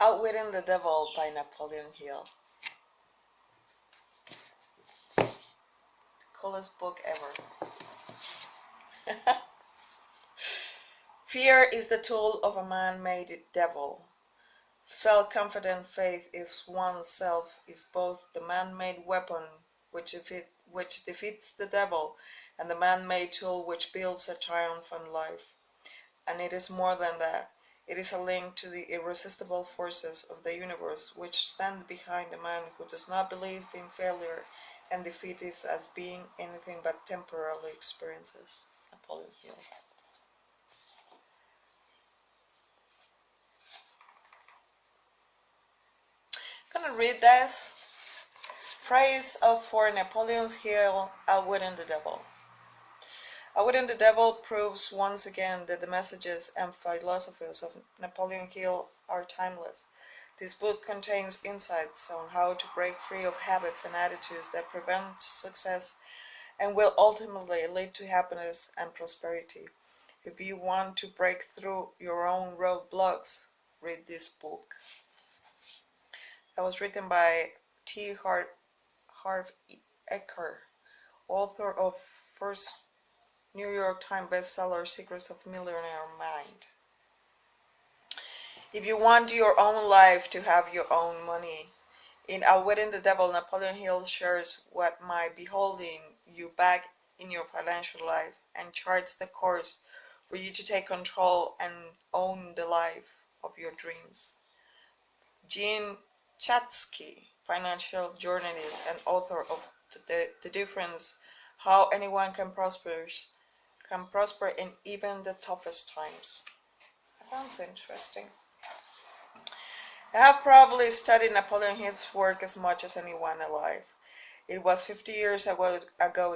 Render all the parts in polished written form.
Outwitting the Devil by Napoleon Hill. Coolest book ever. Fear is the tool of a man-made devil. Self-confident faith in oneself is both the man-made weapon which defeats the devil and the man-made tool which builds a triumphant life. And it is more than that. It is a link to the irresistible forces of the universe which stand behind a man who does not believe in failure and defeat is as being anything but temporary experiences. Napoleon Hill. I'm gonna read this. Praise for Napoleon Hill, Outwitting the Devil. Outwitting the Devil proves once again that the messages and philosophies of Napoleon Hill are timeless. This book contains insights on how to break free of habits and attitudes that prevent success and will ultimately lead to happiness and prosperity. If you want to break through your own roadblocks, read this book. That was written by T. Harv Eker, author of first New York Times bestseller Secrets of Millionaire Mind. If you want your own life to have your own money, in Outwitting the Devil, Napoleon Hill shares what might be holding you back in your financial life and charts the course for you to take control and own the life of your dreams. Jean Chatsky, financial journalist and author of The Difference, How Anyone Can Prosper in Even the Toughest Times. That sounds interesting. I have probably studied Napoleon Hill's work as much as anyone alive. It was 50 years ago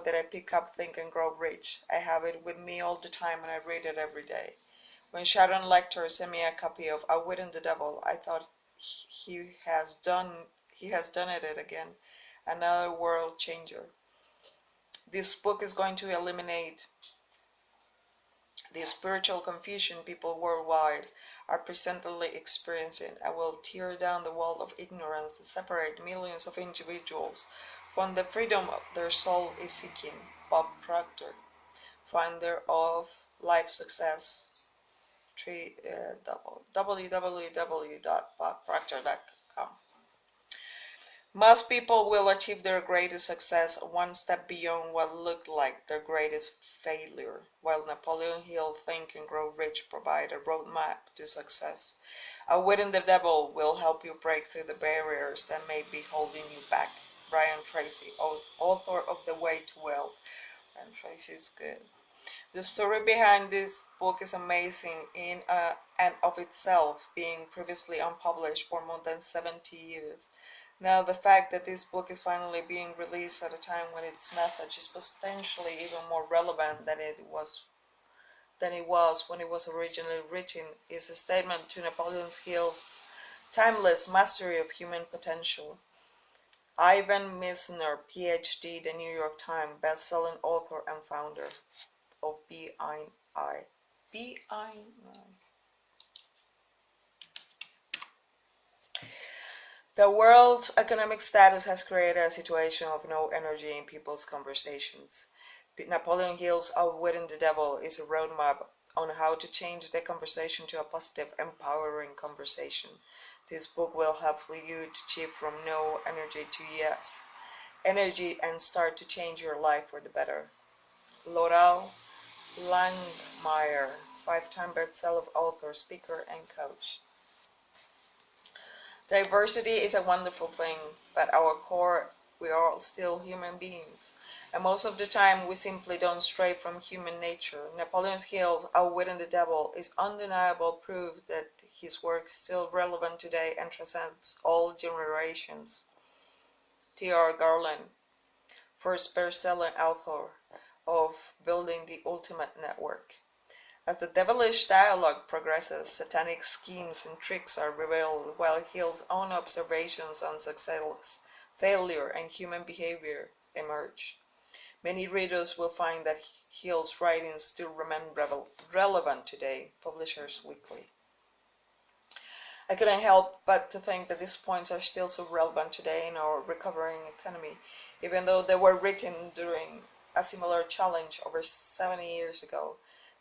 that I picked up Think and Grow Rich. I have it with me all the time and I read it every day. When Sharon Lecter sent me a copy of Outwitting the Devil, I thought he has done it again. Another world changer. This book is going to eliminate the spiritual confusion people worldwide are presently experiencing. I will tear down the wall of ignorance that separates millions of individuals from the freedom their soul is seeking. Bob Proctor, founder of Life Success, www.bobproctor.com. Most people will achieve their greatest success one step beyond what looked like their greatest failure, while Napoleon Hill Think and Grow Rich provide a roadmap to success. Outwitting the Devil will help you break through the barriers that may be holding you back. Brian Tracy, author of The Way to Wealth. Brian Tracy is good. The story behind this book is amazing in and of itself, being previously unpublished for more than 70 years. Now, the fact that this book is finally being released at a time when its message is potentially even more relevant than it was when it was originally written is a statement to Napoleon Hill's timeless mastery of human potential. Ivan Misner, Ph.D., the New York Times best-selling author and founder of BI. The world's economic status has created a situation of no energy in people's conversations. Napoleon Hill's Outwitting the Devil is a roadmap on how to change the conversation to a positive, empowering conversation. This book will help you to shift from no energy to yes energy and start to change your life for the better. Laurel Langmeyer, 5-time best-selling author, speaker, and coach. Diversity is a wonderful thing, but at our core, we are all still human beings. And most of the time, we simply don't stray from human nature. Napoleon Hill's Outwitting the Devil is undeniable proof that his work is still relevant today and transcends all generations. T.R. Garland, first best-selling author of Building the Ultimate Network. As the devilish dialogue progresses, satanic schemes and tricks are revealed, while Hill's own observations on success, failure, and human behavior emerge. Many readers will find that Hill's writings still remain relevant today. Publishers Weekly. I couldn't help but to think that these points are still so relevant today in our recovering economy, even though they were written during a similar challenge over 70 years ago.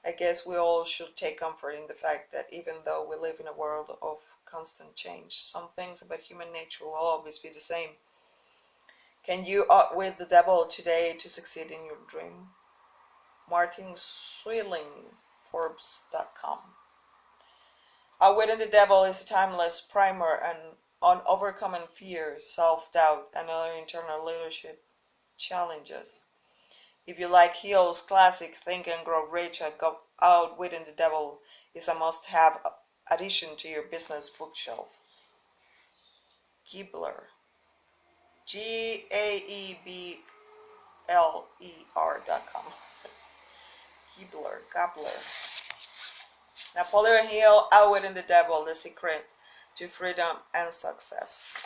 I guess we all should take comfort in the fact that even though we live in a world of constant change, some things about human nature will always be the same. Can you outwit the devil today to succeed in your dream? Martin Swilling, Forbes.com. Outwitting the Devil is a timeless primer on overcoming fear, self-doubt, and other internal leadership challenges. If you like Hill's classic Think and Grow Rich and Outwitting the Devil is a must-have addition to your business bookshelf. Gibler. GAEBLER.com. Gabler. Napoleon Hill, Outwitting the Devil, The Secret to Freedom and Success.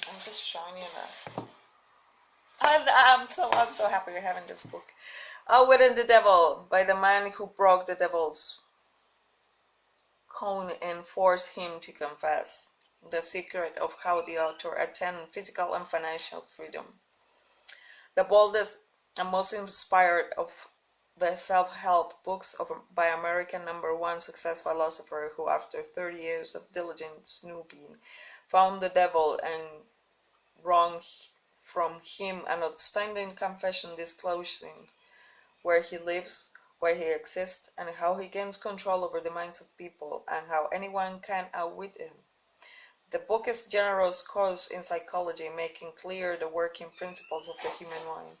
I'm just showing you that. I'm so happy you're having this book. Outwitting the Devil by the man who broke the devil's cone and forced him to confess. The secret of how the author attained physical and financial freedom. The boldest and most inspired of the self-help books by American #1 success philosopher who, after 30 years of diligent snooping, found the devil and wrung from him an outstanding confession disclosing where he lives, why he exists, and how he gains control over the minds of people, and how anyone can outwit him. The book is a generous course in psychology, making clear the working principles of the human mind.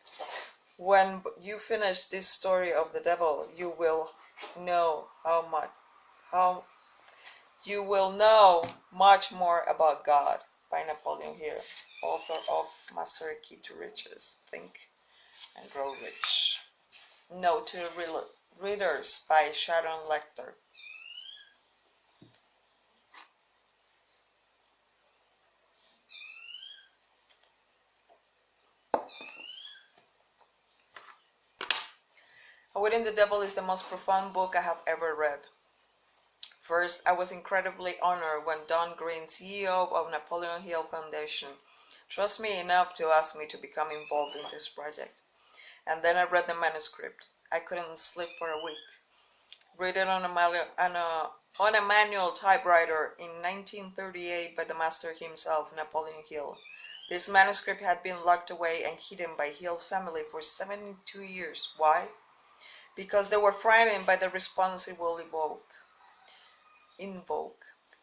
When you finish this story of the devil, you will know much more about God. By Napoleon Hill, author of Master a Key to Riches, Think and Grow Rich. Note to Readers by Sharon Lecter. Outwitting the Devil is the most profound book I have ever read. First, I was incredibly honored when Don Green, CEO of Napoleon Hill Foundation, trusted me enough to ask me to become involved in this project. And then I read the manuscript. I couldn't sleep for a week. Read it on a manual typewriter in 1938 by the master himself, Napoleon Hill. This manuscript had been locked away and hidden by Hill's family for 72 years. Why? Because they were frightened by the response it will invoke.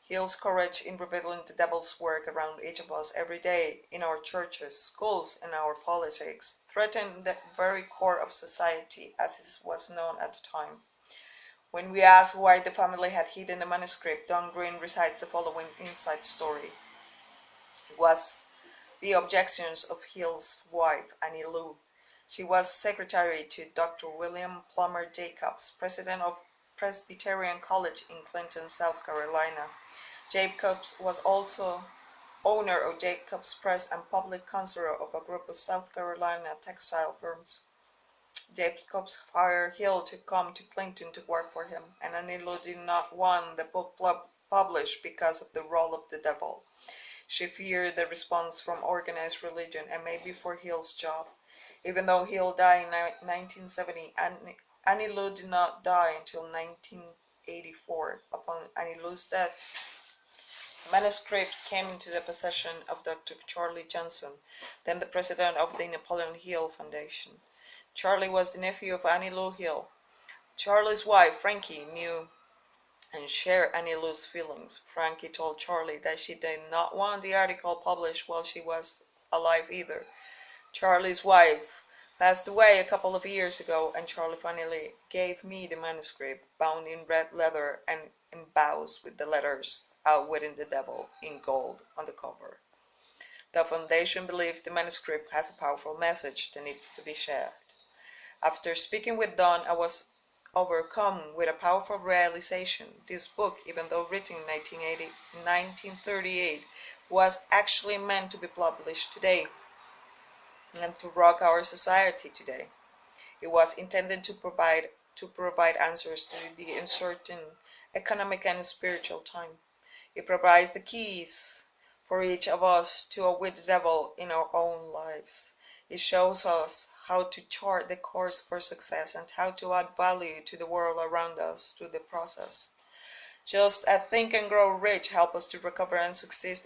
Hill's courage in revealing the devil's work around each of us every day, in our churches, schools, and our politics, threatened the very core of society as it was known at the time. When we asked why the family had hidden the manuscript, Don Green recites the following inside story. It was the objections of Hill's wife, Annie Lou. She was secretary to Dr. William Plummer Jacobs, president of Presbyterian College in Clinton, South Carolina. Jacobs was also owner of Jacobs Press and public counselor of a group of South Carolina textile firms. Jacobs hired Hill to come to Clinton to work for him, and Annie Lou did not want the book published because of the role of the devil. She feared the response from organized religion and maybe for Hill's job. Even though Hill died in 1970, Annie Lou did not die until 1984. Upon Annie Lou's death, the manuscript came into the possession of Dr. Charlie Johnson, then the president of the Napoleon Hill Foundation. Charlie was the nephew of Annie Lou Hill. Charlie's wife, Frankie, knew and shared Annie Lou's feelings. Frankie told Charlie that she did not want the article published while she was alive either. Charlie's wife passed away a couple of years ago, and Charlie finally gave me the manuscript, bound in red leather and embossed with the letters Outwitting the Devil in gold on the cover. The foundation believes the manuscript has a powerful message that needs to be shared. After speaking with Don, I was overcome with a powerful realization. This book, even though written in 1938, was actually meant to be published today and to rock our society today. It was intended to provide answers to the uncertain economic and spiritual time. It provides the keys for each of us to outwit the devil in our own lives. It shows us how to chart the course for success and how to add value to the world around us through the process. Just as Think and Grow Rich helped us to recover and succeed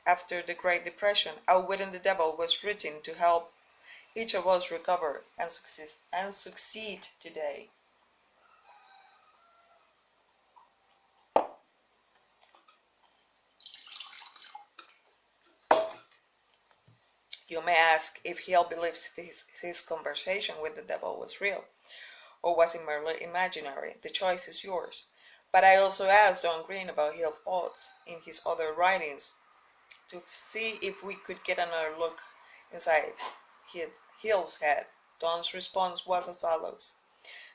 after the Great Depression, Outwitting the Devil was written to help each of us recover and succeed today. You may ask if Hill believes his conversation with the devil was real, or was it merely imaginary. The choice is yours. But I also asked Don Green about Hill's thoughts in his other writings to see if we could get another look inside Hill's head. Don's response was as follows.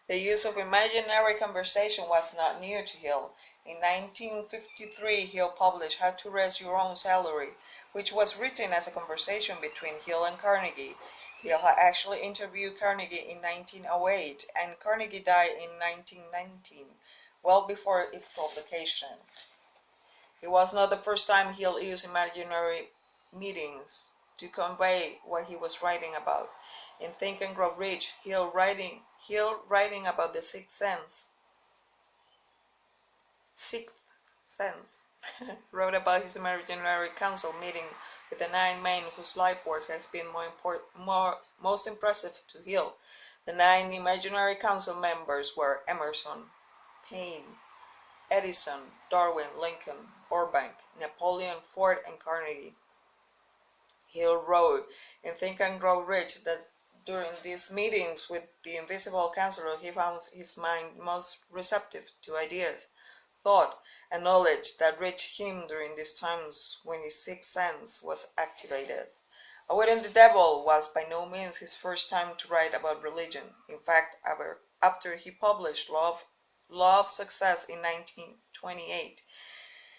The use of imaginary conversation was not new to Hill. In 1953, Hill published How to Raise Your Own Salary, which was written as a conversation between Hill and Carnegie. Hill had actually interviewed Carnegie in 1908, and Carnegie died in 1919, well before its publication. It was not the first time Hill used imaginary meetings to convey what he was writing about. In Think and Grow Rich, Hill writing about the sixth sense, wrote about his imaginary council meeting with the 9 men whose life work has been most impressive to Hill. The 9 imaginary council members were Emerson, Paine, Edison, Darwin, Lincoln, Burbank, Napoleon, Ford, and Carnegie. Hill wrote in Think and Grow Rich that during these meetings with the invisible counselor, he found his mind most receptive to ideas, thought, and knowledge that reached him during these times when his sixth sense was activated. Outwitting the Devil was by no means his first time to write about religion. In fact, after he published Law of Success in 1928,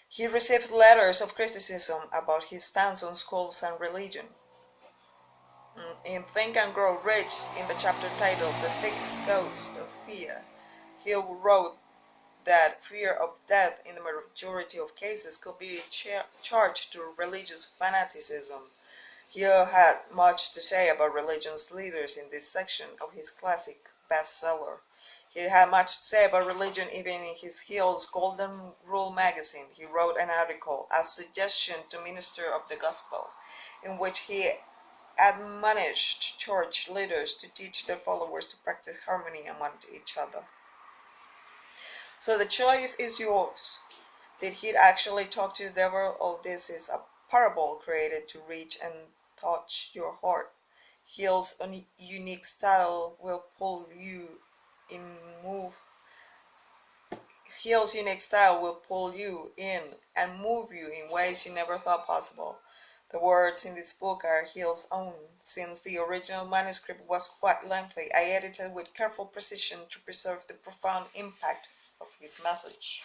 he received letters of criticism about his stance on schools and religion. In Think and Grow Rich, in the chapter titled The Sixth Ghost of Fear, Hill wrote that fear of death in the majority of cases could be charged to religious fanaticism. Hill had much to say about religious leaders in this section of his classic bestseller. He had much to say about religion even in his Hill's Golden Rule magazine. He wrote an article, A Suggestion to Minister of the Gospel, in which he admonished church leaders to teach their followers to practice harmony among each other. So the choice is yours. Did he actually talk to the devil, or this is a parable created to reach and touch your heart? Hill's unique style will pull you in and move you in ways you never thought possible. The words in this book are Hill's own. Since the original manuscript was quite lengthy, I edited with careful precision to preserve the profound impact of his message.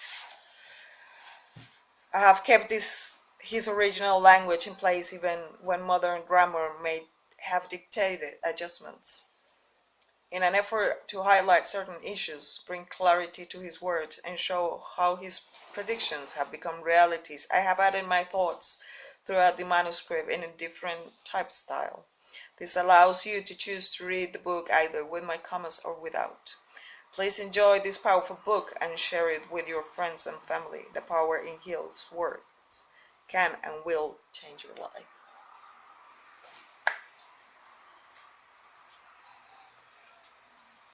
I have kept his original language in place even when modern grammar may have dictated adjustments. In an effort to highlight certain issues, bring clarity to his words, and show how his predictions have become realities, I have added my thoughts throughout the manuscript in a different type style. This allows you to choose to read the book either with my comments or without. Please enjoy this powerful book and share it with your friends and family. The power in Hill's words can and will change your life.